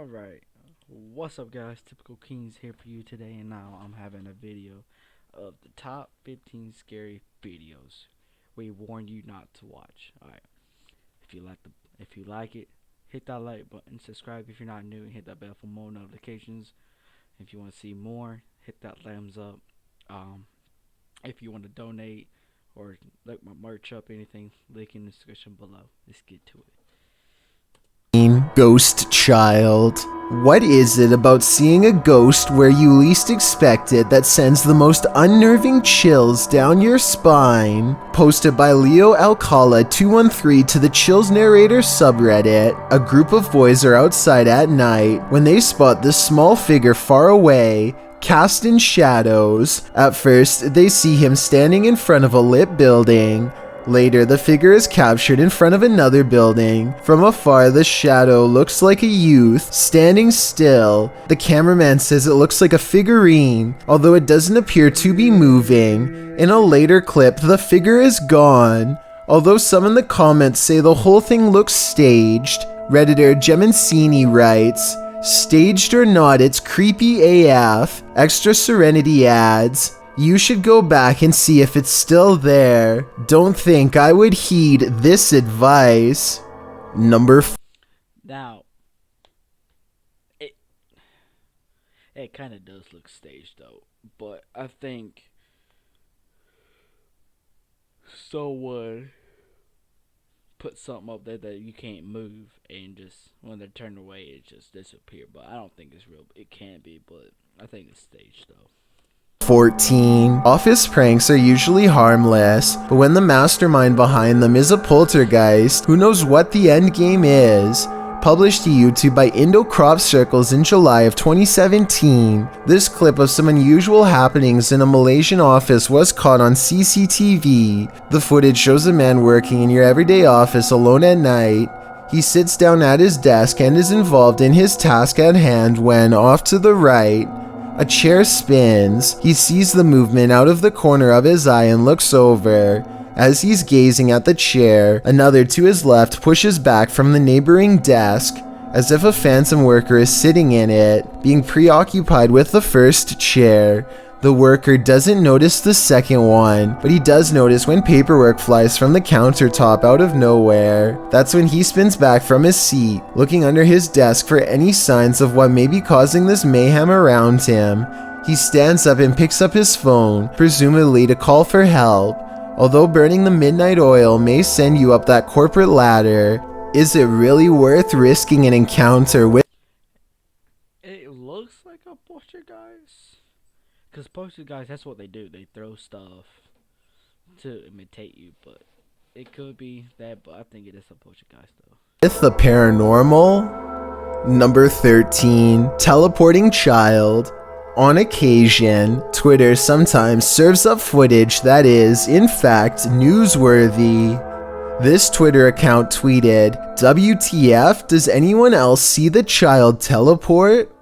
Alright, what's up guys, Typical Kings here for you today, and now I'm having a video of the top 15 scary videos we warned you not to watch. Alright, if you like it, hit that like button, subscribe if you're not new, and hit that bell for more notifications. If you want to see more, hit that thumbs up. If you want to donate or look my merch up, anything, link in the description below. Let's get to it. Ghost child. What is it about seeing a ghost where you least expect it that sends the most unnerving chills down your spine? Posted by Leo Alcala 213 to the Chills Narrator subreddit. A group of boys are outside at night when they spot this small figure far away, cast in shadows. At first, they see him standing in front of a lit building. Later, the figure is captured in front of another building. From afar, the shadow looks like a youth standing still. The cameraman says it looks like a figurine, although it doesn't appear to be moving. In a later clip, the figure is gone, although some in the comments say the whole thing looks staged. Redditor Gemancini writes, "Staged or not, it's creepy AF." Extra Serenity adds, "You should go back and see if it's still there. Don't think I would heed this advice." Now, it kind of does look staged though, but I think someone put something up there that you can't move, and just when they turn away, it just disappear. But I don't think it's real. It can be, but I think it's staged though. 14. Office pranks are usually harmless, but when the mastermind behind them is a poltergeist, who knows what the end game is? Published to YouTube by Indo Crop Circles in July of 2017, this clip of some unusual happenings in a Malaysian office was caught on CCTV. The footage shows a man working in your everyday office alone at night. He sits down at his desk and is involved in his task at hand when, off to the right, a chair spins. He sees the movement out of the corner of his eye and looks over. As he's gazing at the chair, another to his left pushes back from the neighboring desk, as if a phantom worker is sitting in it, being preoccupied with the first chair. The worker doesn't notice the second one, but he does notice when paperwork flies from the countertop out of nowhere. That's when he spins back from his seat, looking under his desk for any signs of what may be causing this mayhem around him. He stands up and picks up his phone, presumably to call for help. Although burning the midnight oil may send you up that corporate ladder, is it really worth risking an encounter with? It looks like a poltergeist, because poltergeists, that's what they do. They throw stuff to imitate you, but it could be that, but I think it is a poltergeist though. With the paranormal? 13. Teleporting child. On occasion, Twitter sometimes serves up footage that is, in fact, newsworthy. This Twitter account tweeted, "WTF, does anyone else see the child teleport?"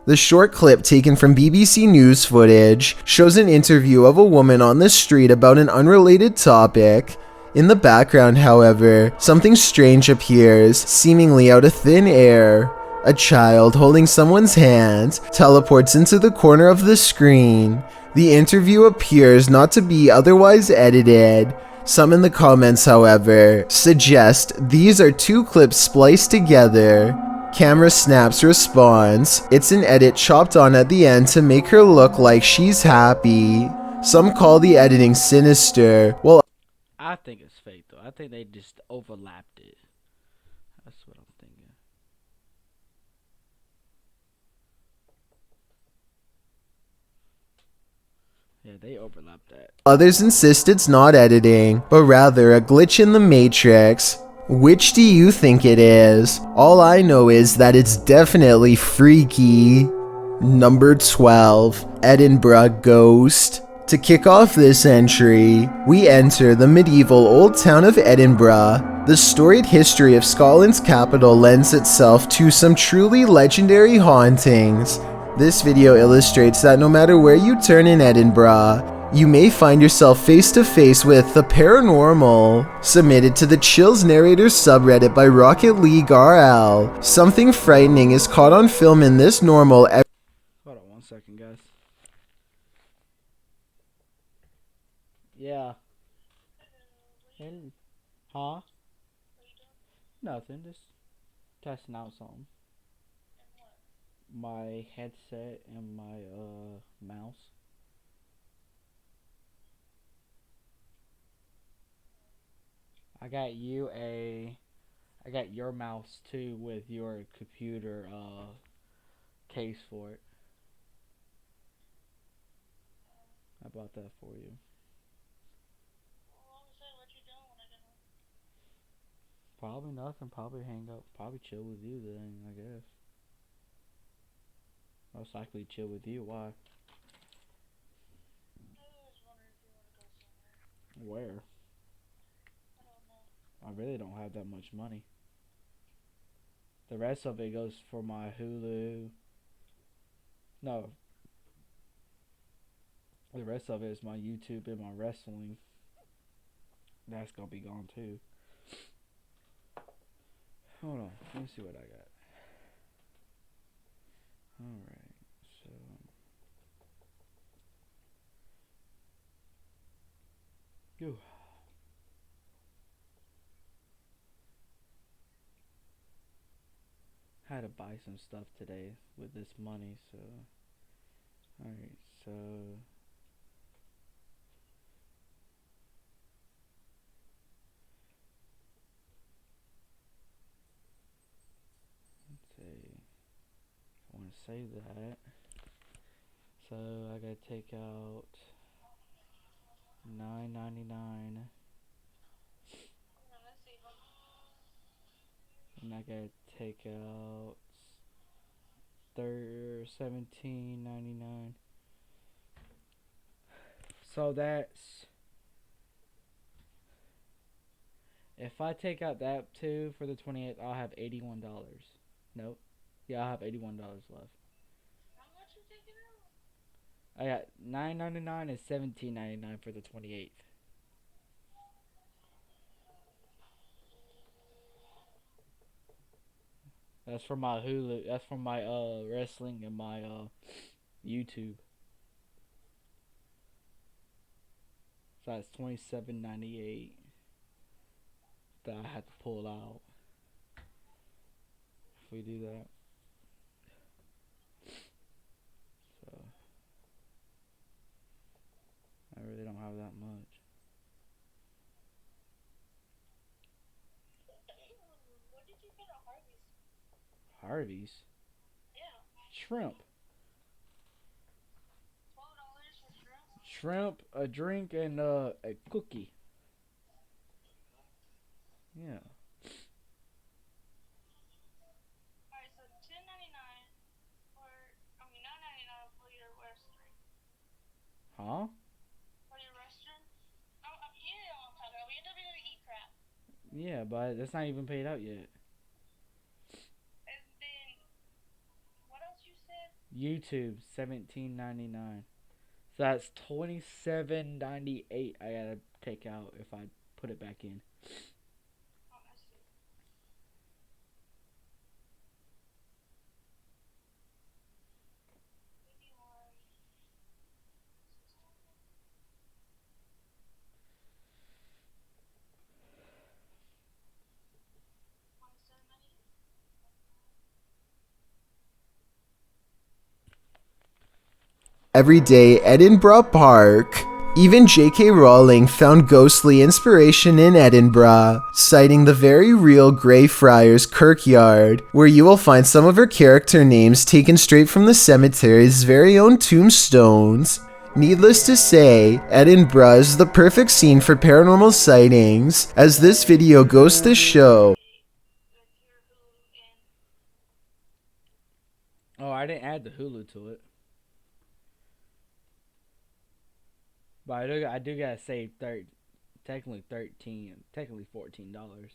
The short clip taken from BBC News footage shows an interview of a woman on the street about an unrelated topic. In the background, however, something strange appears, seemingly out of thin air. A child holding someone's hand teleports into the corner of the screen. The interview appears not to be otherwise edited. Some in the comments, however, suggest these are two clips spliced together. Camera Snaps responds, "It's an edit chopped on at the end to make her look like she's happy." Some call the editing sinister, while I think it's fake though. I think they just overlapped it. That's what I'm thinking. Yeah, they overlapped that. others insist it's not editing, but rather a glitch in the matrix. Which do you think it is? All I know is that it's definitely freaky. 12. Edinburgh Ghost. To kick off this entry, we enter the medieval old town of Edinburgh. The storied history of Scotland's capital lends itself to some truly legendary hauntings. This video illustrates that no matter where you turn in Edinburgh, you may find yourself face to face with the paranormal. Submitted to the Chills Narrators subreddit by Rocket League RL. Something frightening is caught on film in this normal. Hold on 1 second, guys. Yeah. Hey. Huh? Nothing. Just testing out something. My headset and my mouse. I got you a I got your mouse too with your computer case for it. I bought that for you. Probably nothing. Probably hang up. Probably chill with you then, I guess. Most likely chill with you. Why? Where? I really don't have that much money. The rest of it goes for my Hulu. No. The rest of it is my YouTube and my wrestling. That's gonna be gone too. Hold on. Let me see what I got. Alright. So. Ooh. I had to buy some stuff today with this money, so. Alright, so. Let's see. I want to save that. So I gotta take out $9.99. And I gotta take out $17.99. So that's, if I take out that too for the 28th, I'll have $81. Nope. Yeah, I'll have $81 left. I got $9.99 and $17.99 for the 28th. That's for my Hulu. That's for my wrestling and my YouTube. So that's $27.98 that I had to pull out. If we do that, so I really don't have that much. What did you get at Harvey's? Harvey's? Yeah. Shrimp. $12 for shrimp? Shrimp, a drink, and a cookie. Yeah. Alright, so $10.99 for, $9.99 for your Western. Huh? For your Western? I'm eating it on time. We end up going to eat crap. Yeah, but that's not even paid out yet. And then, what else you said? YouTube, $17.99. So that's $27.98 I gotta take out if I put it back in. Oh, I see. Every day, Edinburgh Park. Even J.K. Rowling found ghostly inspiration in Edinburgh, citing the very real Greyfriars Kirkyard, where you will find some of her character names taken straight from the cemetery's very own tombstones. Needless to say, Edinburgh is the perfect scene for paranormal sightings, as this video goes to show. Oh, I didn't add the Hulu to it. But I do gotta save technically $14.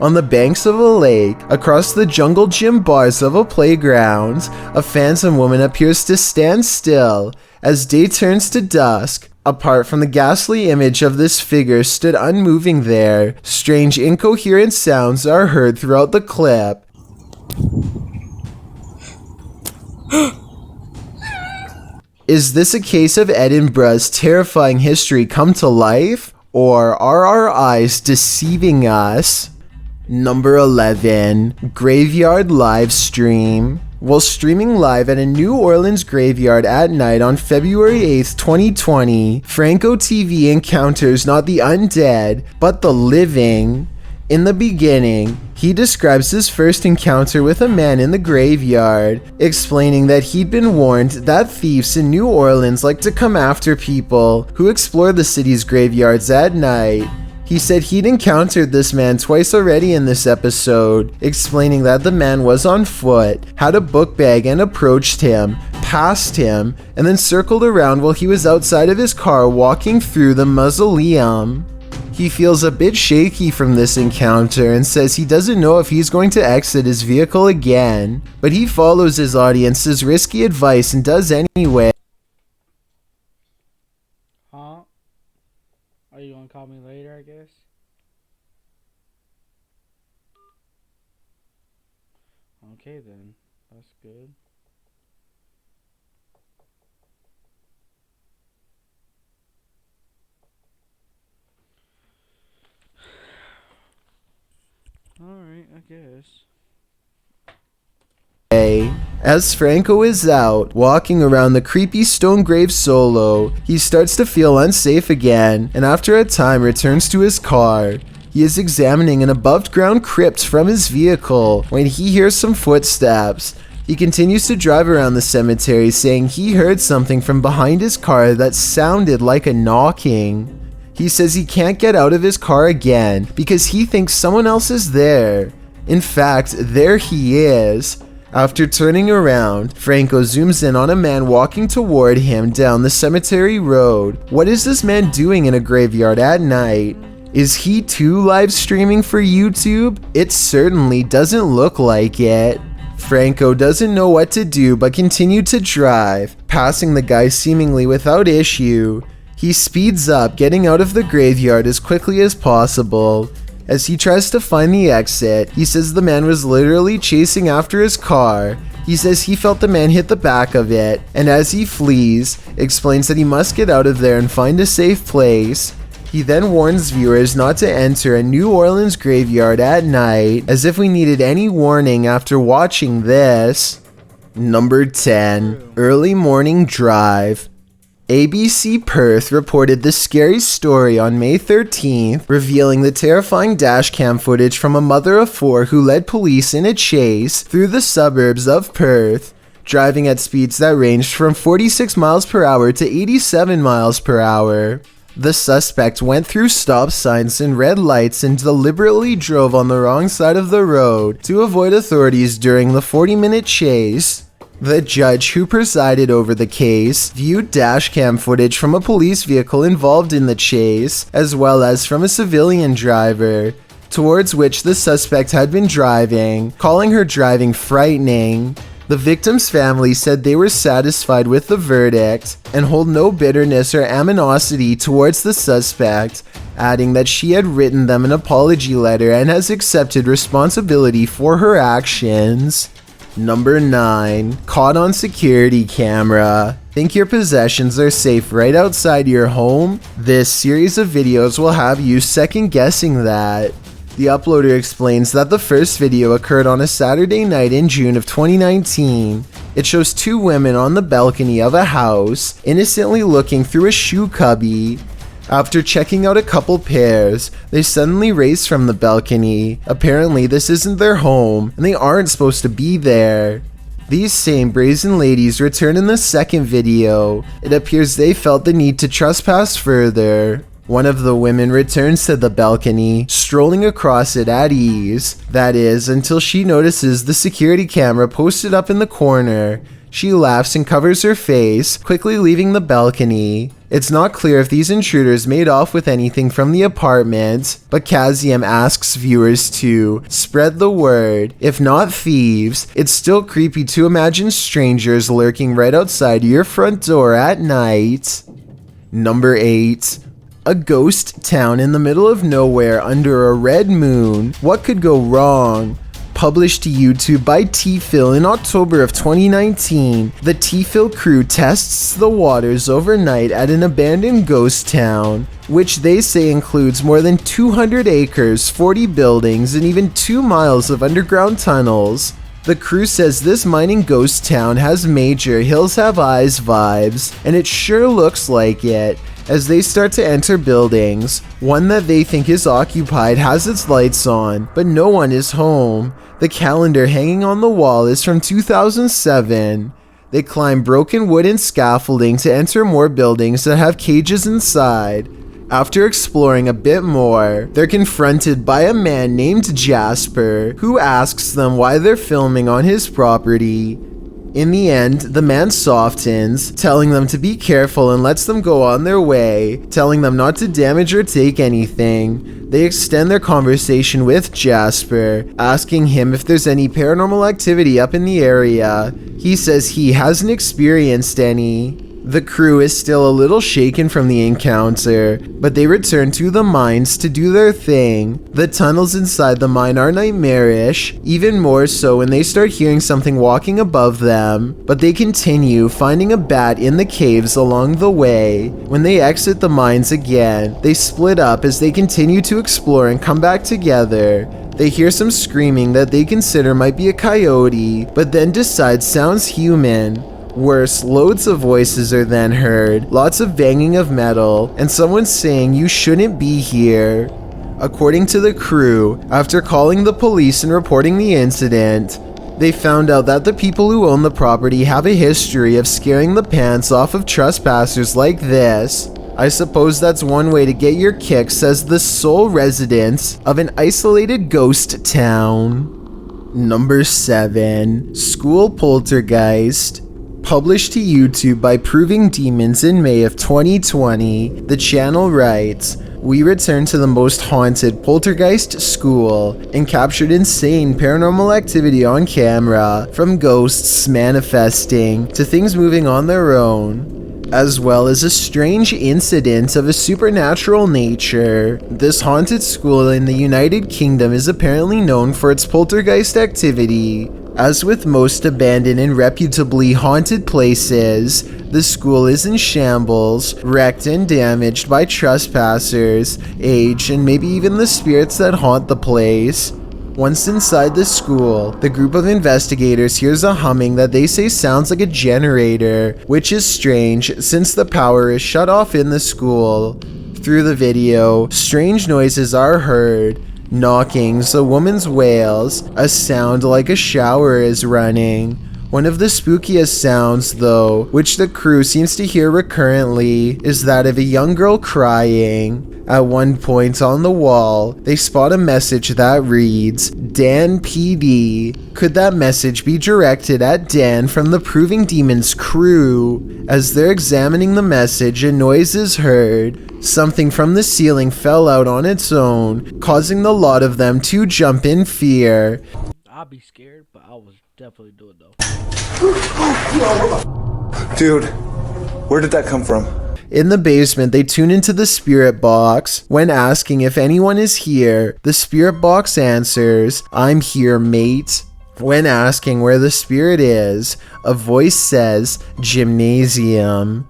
On the banks of a lake, across the jungle gym bars of a playground, a phantom woman appears to stand still as day turns to dusk. Apart from the ghastly image of this figure stood unmoving there, strange incoherent sounds are heard throughout the clip. Is this a case of Edinburgh's terrifying history come to life? Or are our eyes deceiving us? Number 11. Graveyard Live Stream. While streaming live at a New Orleans graveyard at night on February 8th, 2020, Franco TV encounters not the undead, but the living. In the beginning, he describes his first encounter with a man in the graveyard, explaining that he'd been warned that thieves in New Orleans like to come after people who explore the city's graveyards at night. He said he'd encountered this man twice already in this episode, explaining that the man was on foot, had a book bag and approached him, passed him, and then circled around while he was outside of his car walking through the mausoleum. He feels a bit shaky from this encounter and says he doesn't know if he's going to exit his vehicle again, but he follows his audience's risky advice and does anyway. Huh? Are you gonna call me later, I guess? Okay then. That's good. Alright, I guess. As Franco is out, walking around the creepy stone grave solo, he starts to feel unsafe again, and after a time returns to his car. He is examining an above-ground crypt from his vehicle when he hears some footsteps. He continues to drive around the cemetery, saying he heard something from behind his car that sounded like a knocking. He says he can't get out of his car again because he thinks someone else is there. In fact, there he is. After turning around, Franco zooms in on a man walking toward him down the cemetery road. What is this man doing in a graveyard at night? Is he too live streaming for YouTube? It certainly doesn't look like it. Franco doesn't know what to do but continue to drive, passing the guy seemingly without issue. He speeds up, getting out of the graveyard as quickly as possible. As he tries to find the exit, he says the man was literally chasing after his car. He says he felt the man hit the back of it, and as he flees, explains that he must get out of there and find a safe place. He then warns viewers not to enter a New Orleans graveyard at night, as if we needed any warning after watching this. Number 10. Early Morning Drive. ABC Perth reported this scary story on May 13th, revealing the terrifying dashcam footage from a mother of four who led police in a chase through the suburbs of Perth, driving at speeds that ranged from 46 miles per hour to 87 miles per hour. The suspect went through stop signs and red lights and deliberately drove on the wrong side of the road to avoid authorities during the 40-minute chase. The judge who presided over the case viewed dashcam footage from a police vehicle involved in the chase, as well as from a civilian driver, towards which the suspect had been driving, calling her driving frightening. The victim's family said they were satisfied with the verdict and hold no bitterness or animosity towards the suspect, adding that she had written them an apology letter and has accepted responsibility for her actions. Number 9. Caught on security camera. Think your possessions are safe right outside your home? This series of videos will have you second guessing that. The uploader explains that the first video occurred on a Saturday night in June of 2019. It shows two women on the balcony of a house, innocently looking through a shoe cubby. After checking out a couple pairs, they suddenly race from the balcony. Apparently this isn't their home, and they aren't supposed to be there. These same brazen ladies return in the second video. It appears they felt the need to trespass further. One of the women returns to the balcony, strolling across it at ease. That is, until she notices the security camera posted up in the corner. She laughs and covers her face, quickly leaving the balcony. It's not clear if these intruders made off with anything from the apartment, but Kaziam asks viewers to spread the word. If not thieves, it's still creepy to imagine strangers lurking right outside your front door at night. Number 8. A ghost town in the middle of nowhere under a red moon. What could go wrong? Published to YouTube by T-Phil in October of 2019, the T-Phil crew tests the waters overnight at an abandoned ghost town, which they say includes more than 200 acres, 40 buildings, and even 2 miles of underground tunnels. The crew says this mining ghost town has major Hills Have Eyes vibes, and it sure looks like it. As they start to enter buildings, one that they think is occupied has its lights on, but no one is home. The calendar hanging on the wall is from 2007. They climb broken wooden scaffolding to enter more buildings that have cages inside. After exploring a bit more, they're confronted by a man named Jasper, who asks them why they're filming on his property. In the end, the man softens, telling them to be careful and lets them go on their way, telling them not to damage or take anything. They extend their conversation with Jasper, asking him if there's any paranormal activity up in the area. He says he hasn't experienced any. The crew is still a little shaken from the encounter, but they return to the mines to do their thing. The tunnels inside the mine are nightmarish, even more so when they start hearing something walking above them, but they continue, finding a bat in the caves along the way. When they exit the mines again, they split up as they continue to explore and come back together. They hear some screaming that they consider might be a coyote, but then decide sounds human. Worse, loads of voices are then heard, lots of banging of metal, and someone saying you shouldn't be here. According to the crew, after calling the police and reporting the incident, they found out that the people who own the property have a history of scaring the pants off of trespassers like this. I suppose that's one way to get your kicks as the sole residents of an isolated ghost town. Number 7. School Poltergeist. Published to YouTube by Proving Demons in May of 2020, the channel writes, "We returned to the most haunted poltergeist school and captured insane paranormal activity on camera, from ghosts manifesting to things moving on their own, as well as a strange incident of a supernatural nature. This haunted school in the United Kingdom is apparently known for its poltergeist activity. As with most abandoned and reputably haunted places, the school is in shambles, wrecked and damaged by trespassers, age, and maybe even the spirits that haunt the place. Once inside the school, the group of investigators hears a humming that they say sounds like a generator, which is strange since the power is shut off in the school. Through the video, strange noises are heard. Knockings, a woman's wails, a sound like a shower is running. One of the spookiest sounds, though, which the crew seems to hear recurrently, is that of a young girl crying. At one point on the wall, they spot a message that reads, Dan PD. Could that message be directed at Dan from the Proving Demons crew? As they're examining the message, a noise is heard. Something from the ceiling fell out on its own, causing the lot of them to jump in fear. I'd be scared, but I was definitely do it though. Dude, where did that come from? In the basement, they tune into the spirit box. When asking if anyone is here, the spirit box answers, "I'm here, mate." When asking where the spirit is, a voice says, "Gymnasium."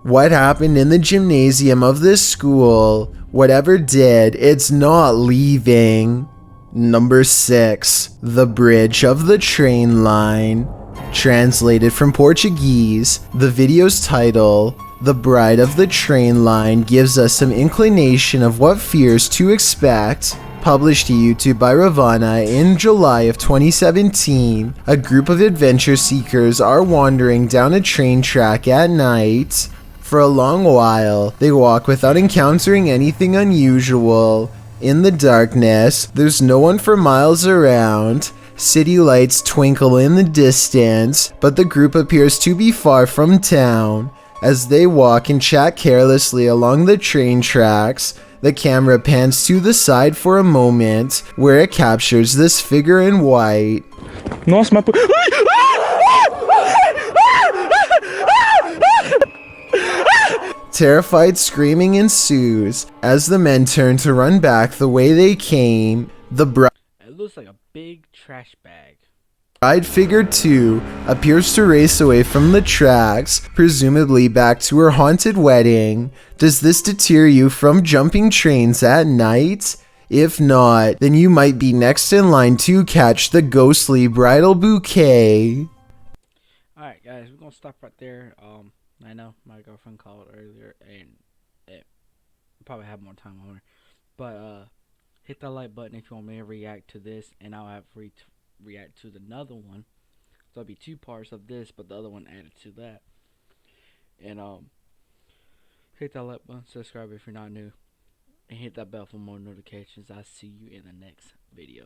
What happened in the gymnasium of this school? Whatever did, it's not leaving. Number 6. The Bridge of the Train Line. Translated from Portuguese, the video's title, The Bride of the Train Line, gives us some inclination of what fears to expect. Published to YouTube by Ravana in July of 2017, a group of adventure seekers are wandering down a train track at night. For a long while, they walk without encountering anything unusual. In the darkness, there's no one for miles around. City lights twinkle in the distance, but the group appears to be far from town. As they walk and chat carelessly along the train tracks, the camera pans to the side for a moment, where it captures this figure in white. Nossa, mas... Terrified screaming ensues as the men turn to run back the way they came. The It looks like a big trash bag. bride figure 2 appears to race away from the tracks, presumably back to her haunted wedding. Does this deter you from jumping trains at night? If not, then you might be next in line to catch the ghostly bridal bouquet. Alright guys, we're gonna stop right there. I know my girlfriend called earlier and it probably have more time on her. But hit that like button if you want me to react to this, and I'll have react to another one. So it'll be 2 parts of this, but the other one added to that. And hit that like button, subscribe if you're not new, and hit that bell for more notifications. I'll see you in the next video.